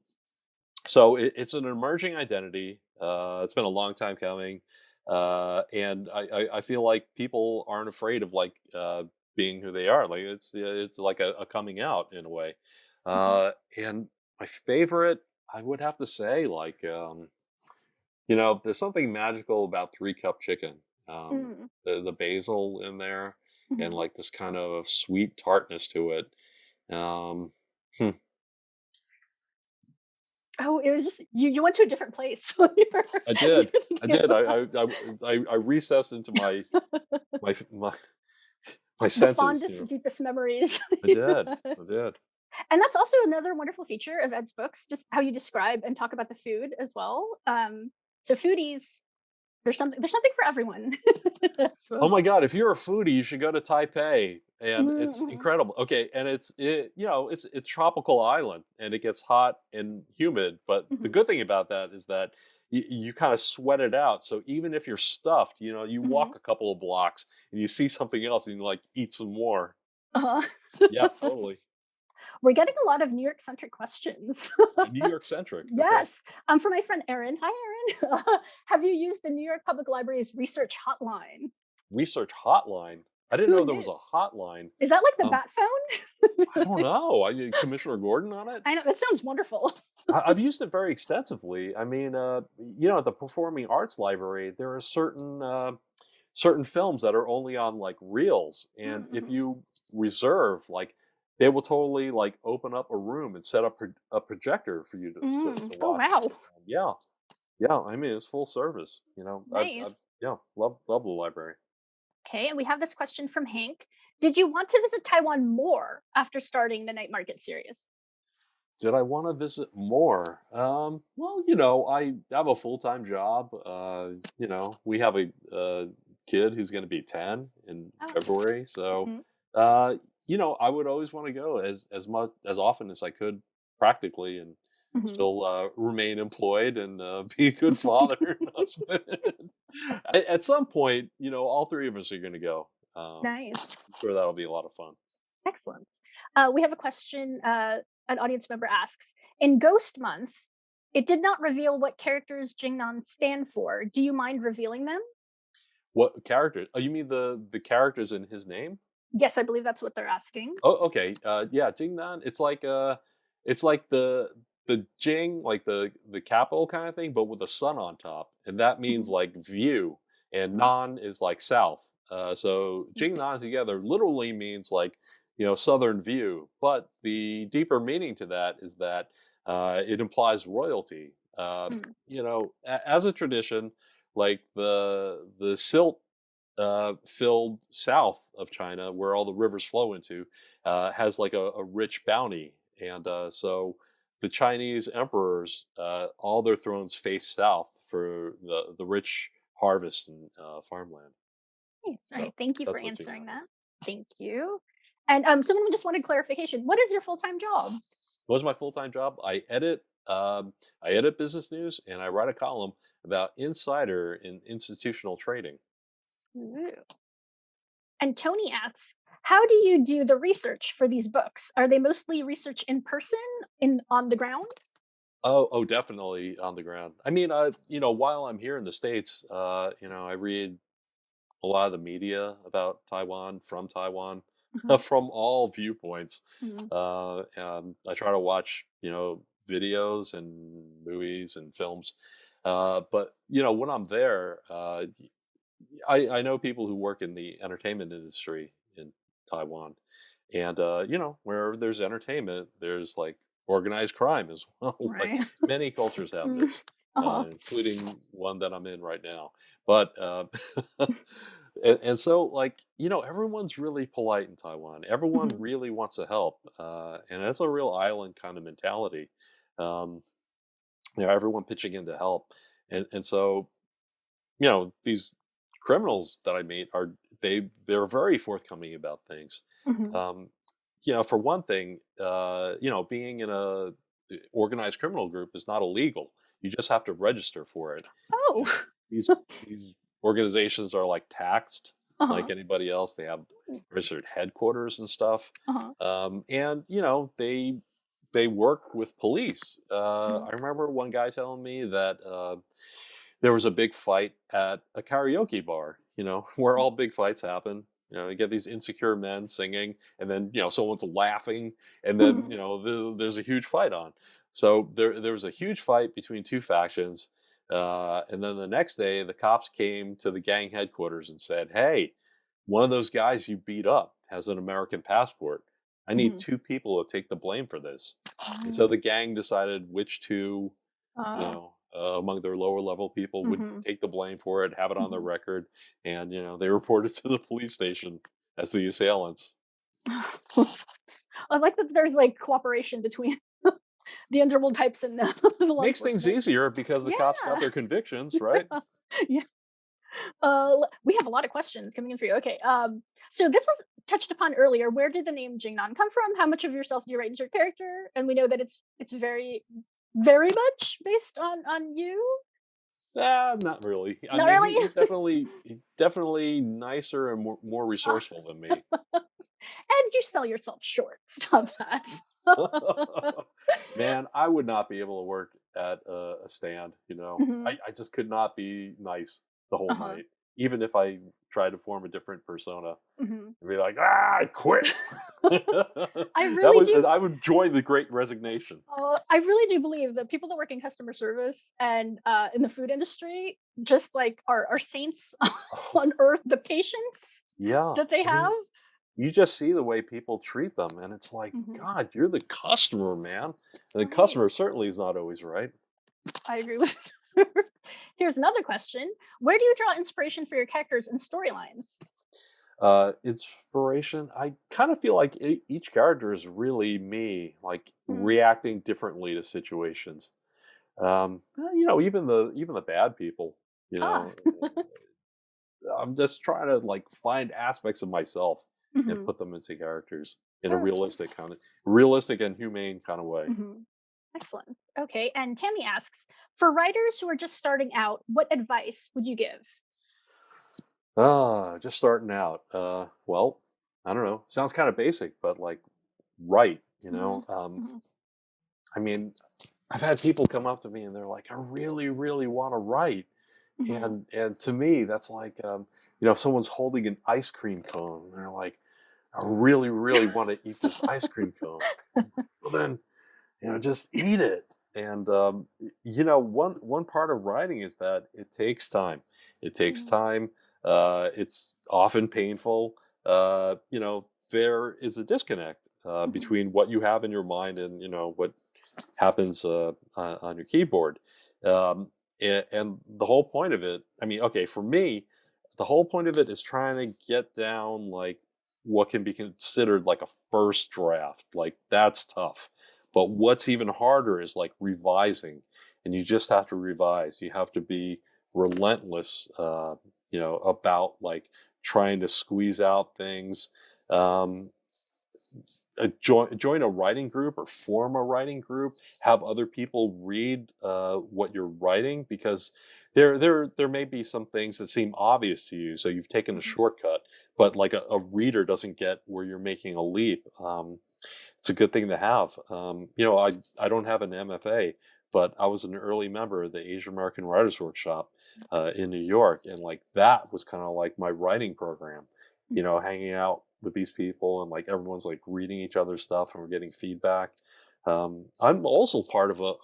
so it's an emerging identity. It's been a long time coming, and I feel like people aren't afraid of like being who they are. Like it's like a coming out in a way. Hmm. And my favorite, I would have to say, like there's something magical about 3 cup chicken. Hmm. The basil in there, and Hmm. like this kind of sweet tartness to it. Hmm, Oh, it was just you went to a different place when you were I when did. you were I thinking did. about I recessed into my f- my my the senses. fondest, deepest memories. I did. I did. And that's also another wonderful feature of Ed's books, just how you describe and talk about the food as well. So foodies, there's something for everyone. Oh So, my god! If you're a foodie, you should go to Taipei, and it's mhm, incredible. Okay, and it's tropical island, and it gets hot and humid. But the mhm, good thing about that is that you kind of sweat it out. So even if you're stuffed, you mhm, walk a couple of blocks and you see something else, and you like eat some more. uh-huh. Yeah, totally. We're getting a lot of New York centric questions. New York centric. Okay. Yes. For my friend Erin. Hi, Erin. Have you used the New York Public Library's research hotline? Research hotline. I didn't Who know there was knew? a hotline. Is that like the Um, bat phone? I don't know. Commissioner Gordon on it. I know that sounds wonderful. I've used it very extensively. I mean, at the Performing Arts Library, there are certain films that are only on like reels, and if Mhm, you reserve like they will totally like open up a room and set up a projector for you to Oh, watch. wow. Yeah, yeah. I mean, it's full service. I've Nice. yeah, love the library. Okay, and we have this question from Hank. Did you want to visit Taiwan more after starting the Night Market series? Did I want to visit more? Well, I have a full time job. We have a kid who's going to be 10 in Oh, February, so mhm, uh, I would always want to go as much as often as I could, practically, and mhm. still remain employed and be a good father and husband. At some point, all three of us are going to go. Nice. I'm sure that'll be a lot of fun. Excellent. We have a question an audience member asks. In Ghost Month, it did not reveal what characters Jingnan stand for. Do you mind revealing them? What character? Oh, you mean the characters in his name? Yes, I believe that's what they're asking. Oh, okay. Yeah, Jingnan. It's like the Jing, like the capital kind of thing, but with a sun on top, and that means Mhm, like view, and mhm, Nan is like south. So Jingnan together literally means like southern view, but the deeper meaning to that is that it implies royalty. mhm, As a tradition, like the silt filled south of China, where all the rivers flow into, has like a rich bounty, and so the Chinese emperors, all their thrones face south for the rich harvest and farmland. nice. All right, So thank you for that's what answering Jingnan that. is. Thank you. And someone just wanted clarification. What is your full-time job? What is my full time job? I edit business news and I write a column about insider and institutional trading. Ooh. And Tony asks, how do you do the research for these books? Are they mostly research in person, in on the ground? Oh, definitely on the ground. I mean, while I'm here in the States, I read a lot of the media about Taiwan, from Taiwan, Mhm, from all viewpoints. mhm, And I try to watch, videos and movies and films. But when I'm there, I know people who work in the entertainment industry in Taiwan, and wherever there's entertainment, there's like organized crime as well. Like right. many cultures have Mm, this, uh-huh. including one that I'm in right now. But and so like everyone's really polite in Taiwan. Everyone Mhm, really wants to help, and that's a real island kind of mentality. Um, everyone pitching in to help, and so these criminals that I meet they're very forthcoming about things. mhm. Um, for one thing, being in a organized criminal group is not illegal. You just have to register for it. Oh, And these organizations are like taxed uh-huh. like anybody else. They have registered headquarters and stuff, Uh-huh. and they work with police. Mhm, I remember one guy telling me that. There was a big fight at a karaoke bar, where mhm, all big fights happen. You get these insecure men singing, and then someone's laughing, and then mhm, there's a huge fight on. So there was a huge fight between two factions, and then the next day the cops came to the gang headquarters and said, "Hey, one of those guys you beat up has an American passport. I need mhm. two people to take the blame for this." And so Oh, the gang decided which two uh, among their lower level people would mhm, take the blame for it, have it on their mhm. record, and they reported to the police station as the assailants. I like that there's, like, cooperation between the underworld types and the law Makes things enforcement. easier because the cops got Yeah. their convictions, right? Yeah. We have a lot of questions coming in for you. Okay. So this was touched upon earlier. Where did the name Jingnan come from? How much of yourself do you write into your character? And we know that it's very, very much based on you. Not really. I Not mean, really. he's definitely nicer and more Uh, resourceful than me. and you sell yourself short. Stop that. Man, I would not be able to work at a stand. Mhm. I just could not be nice the whole Uh-huh. night, even if I tried to form a different persona. Mhm. And be like, I quit. I really do. I would join the Great Resignation. I really do believe that people that work in customer service and in the food industry just like are saints Oh, on earth. The patience yeah. that they I have. mean, you just see the way people treat them, and it's like, Mhm. God, you're the customer, man. And the Right. customer certainly is not always right. I agree with Here's another question. Where do you draw inspiration for your characters and storylines? Inspiration, I kind of feel like each character is really me, like Mm. reacting differently to situations. Even the bad people, you Ah. know, I'm just trying to like find aspects of myself and Mhm. put them into characters in a Oh, that's realistic and humane kind of way. mhm. Excellent. Okay, and Tammy asks, for writers who are just starting out, what advice would you give? Just starting out. Well, I don't know. Sounds kind of basic, but like, write. Mhm. Mhm. I mean, I've had people come up to me and they're like, "I really, really want to write," Mhm. and to me, that's like, if someone's holding an ice cream cone, and they're like, "I really, really want to eat this ice cream cone." Well, then, just eat it. And one part of writing is that it takes time. It takes Mhm. time. It's often painful. There is a disconnect Mhm. between what you have in your mind and what happens on your keyboard. And the whole point of it, I mean, okay, for me, the whole point of it is trying to get down like what can be considered like a first draft. Like that's tough. But what's even harder is like revising, and you just have to revise. You have to be relentless, about like trying to squeeze out things. Um, join a writing group or form a writing group, have other people read what you're writing, because there may be some things that seem obvious to you, so you've taken a Mhm. shortcut, but like a reader doesn't get where you're making a leap. It's a good thing to have. I don't have an MFA, but I was an early member of the Asian American Writers Workshop in New York, and like that was kind of like my writing program. Mhm. Hanging out with these people and like everyone's like reading each other's stuff and we're getting feedback. I'm also part of a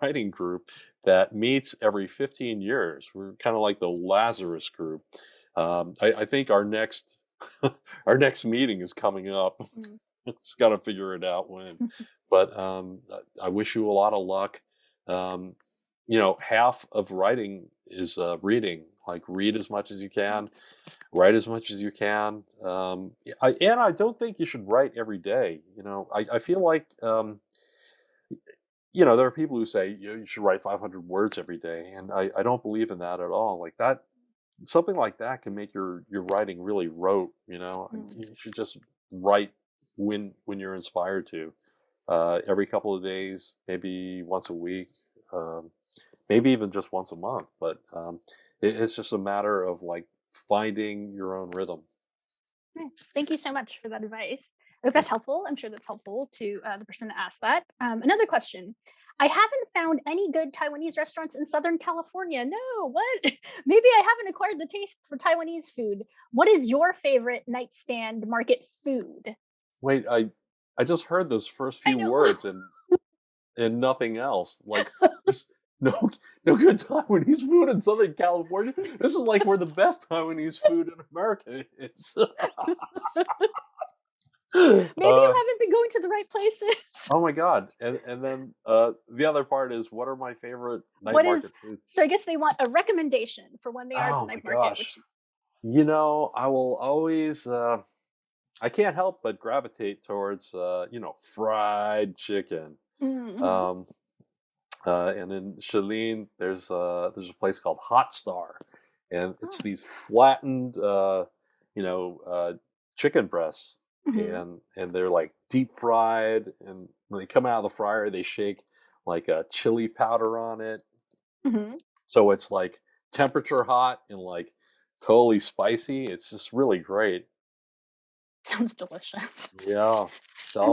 writing group that meets every 15 years. We're kind of like the Lazarus group. I think our next our next meeting is coming up. Mhm. Just got to figure it out when. But I wish you a lot of luck. Um, half of writing is reading. Like read as much as you can, write as much as you can. And I don't think you should write every day. I feel like there are people who say you should write 500 words every day, and I don't believe in that at all. Like that, something like that can make your writing really rote. Mhm. You should just write when you're inspired to. Every couple of days, maybe once a week, um, maybe even just once a month. But it's just a matter of like finding your own rhythm. Nice. Thank you so much for that advice. I hope that's helpful. I'm sure that's helpful to the person that asked that. Another question. I haven't found any good Taiwanese restaurants in Southern California. No, what? Maybe I haven't acquired the taste for Taiwanese food. What is your favorite nightstand market food? Wait, I just heard those first I few know. words and nothing else. Like there's no no good Taiwanese food in Southern California. This is like where the best Taiwanese food in America is. Maybe you uh, haven't been going to the right places. oh my god! And then the other part is, what are my favorite night What is market foods? so I guess they want a recommendation for when they are at the Oh my night market, gosh! which I will always. I can't help but gravitate towards fried chicken. mm-hmm. Um, and in Shalin, there's a place called Hot Star, and it's Oh, these flattened, you know, uh, chicken breasts, hmm and they're like deep fried, and when they come out of the fryer, they shake like a chili powder on it, hmm so it's like temperature hot and like totally spicy. It's just really great. sounds delicious. Yeah, And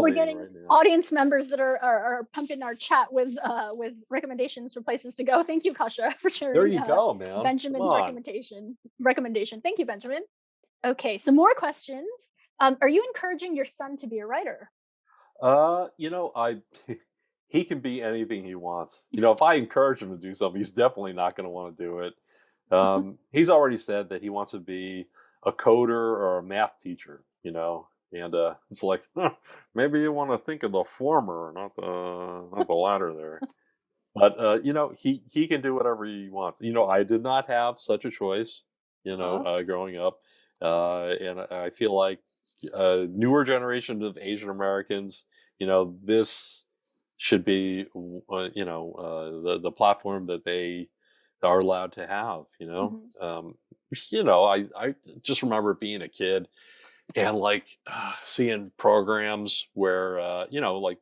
we're salivating getting right now. audience members that are pumping our chat with recommendations for places to go. Thank you, Kasha, for There sharing you go, man. Come Benjamin's on. recommendation. Thank you, Benjamin. Okay, some more questions. Are you encouraging your son to be a writer? I he can be anything he wants. If I encourage him to do something, he's definitely not going to want to do it. He's already said that he wants to be a coder or a math teacher. And it's like, huh, maybe you want to think of the former, not the latter there. But he can do whatever he wants. I did not have such a choice. Uh, Growing up, and I feel like newer generation of Asian Americans, this should be the platform that they are allowed to have. mhm, I just remember being a kid and like seeing programs where like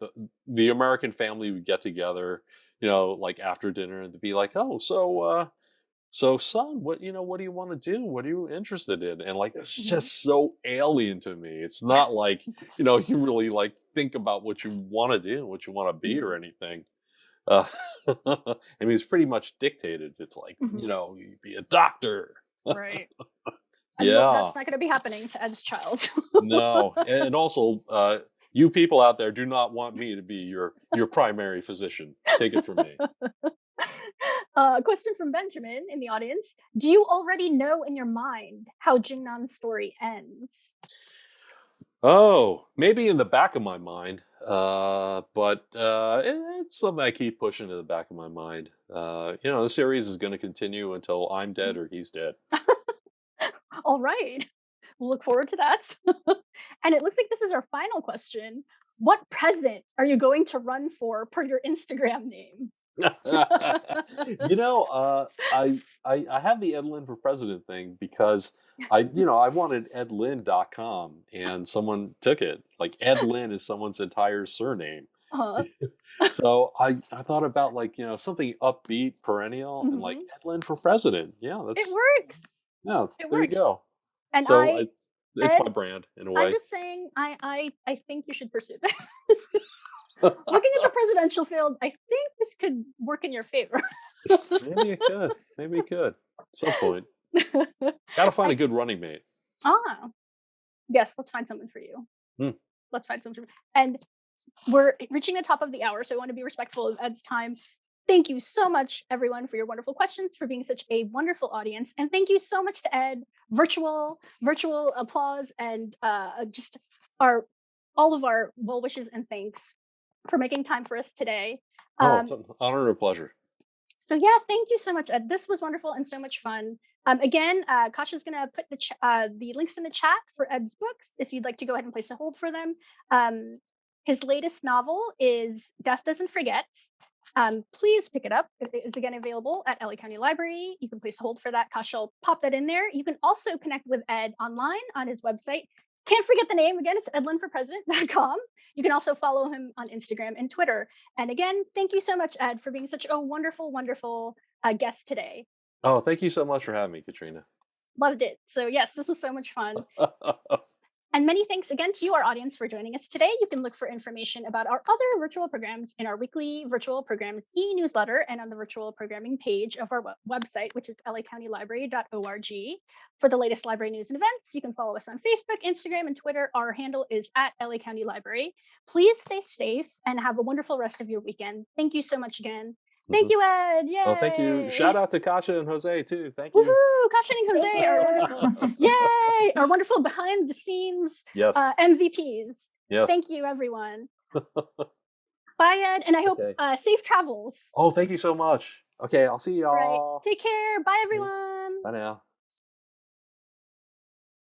the American family would get together, like after dinner and to be like, oh, so son, what do you want to do? What are you interested in? And like it's mhm. just so alien to me. It's not like you really like think about what you want to do, what you want to be or Mhm, anything. I mean, it's pretty much dictated. It's like mhm. you be a doctor. Right. And well, Yeah. that's not going to be happening to Ed's child. No, and also, you people out there do not want me to be your primary physician. Take it from me. Question from Benjamin in the audience. Do you already know in your mind how Jingnan's story ends? Oh, maybe in the back of my mind, but it's something I keep pushing to the back of my mind. The series is going to continue until I'm dead or he's dead. All right. We'll look forward to that. And it looks like this is our final question. What president are you going to run for per your Instagram name? I have the Ed Lin for president thing because I wanted edlin.com and someone took it. Like Ed Lin is someone's entire surname. Uh, So I thought about like, something upbeat, perennial, and like mhm. Ed Lin for president. Yeah, It that's works. yeah, It there you works. go. And So it's Ed, my brand in a I'm way. just saying, I think you should pursue this. Looking at the presidential field, I think this could work in your favor. Maybe it could. Maybe it could. At some point. Gotta find a good Ex- running mate. ah, yes, let's find someone for you. Hmm. Let's find someone. And we're reaching the top of the hour, so I want to be respectful of Ed's time. Thank you so much, everyone, for your wonderful questions, for being such a wonderful audience, and thank you so much to Ed. Virtual applause, and just our all of our well wishes and thanks for making time for us today. Oh, it's Um, an honor and a pleasure. so yeah, thank you so much, Ed. This was wonderful and so much fun. Again, Kasha's gonna put the links in the chat for Ed's books if you'd like to go ahead and place a hold for them. Um, his latest novel is Death Doesn't Forget. Please pick it up. It is again available at LA County Library. You can place a hold for that. Kasha will pop that in there. You can also connect with Ed online on his website. Can't forget the name again. It's edlinforpresident.com. You can also follow him on Instagram and Twitter. And again, thank you so much, Ed, for being such a wonderful, wonderful guest today. Oh, thank you so much for having me, Katrina. Loved it. So, yes, this was so much fun. And many thanks again to you, our audience, for joining us today. You can look for information about our other virtual programs in our weekly virtual programs e-newsletter and on the virtual programming page of our website, which is lacountylibrary.org. For the latest library news and events, you can follow us on Facebook, Instagram, and Twitter. Our handle is at LA County Library. Please stay safe and have a wonderful rest of your weekend. Thank you so much again. Thank Mhm. you, Ed. Oh, thank you. Yay. Shout out to Kasha and Jose too. Thank you. Woohoo! Kasha and Jose are wonderful. Yay! Our wonderful behind the scenes Yes. MVPs. Yes. Thank you, everyone. Bye, Ed. And I hope Okay. safe travels. Oh, thank you so much. Okay, I'll see All right. y'all. Take care. Bye, Okay. everyone. Bye now.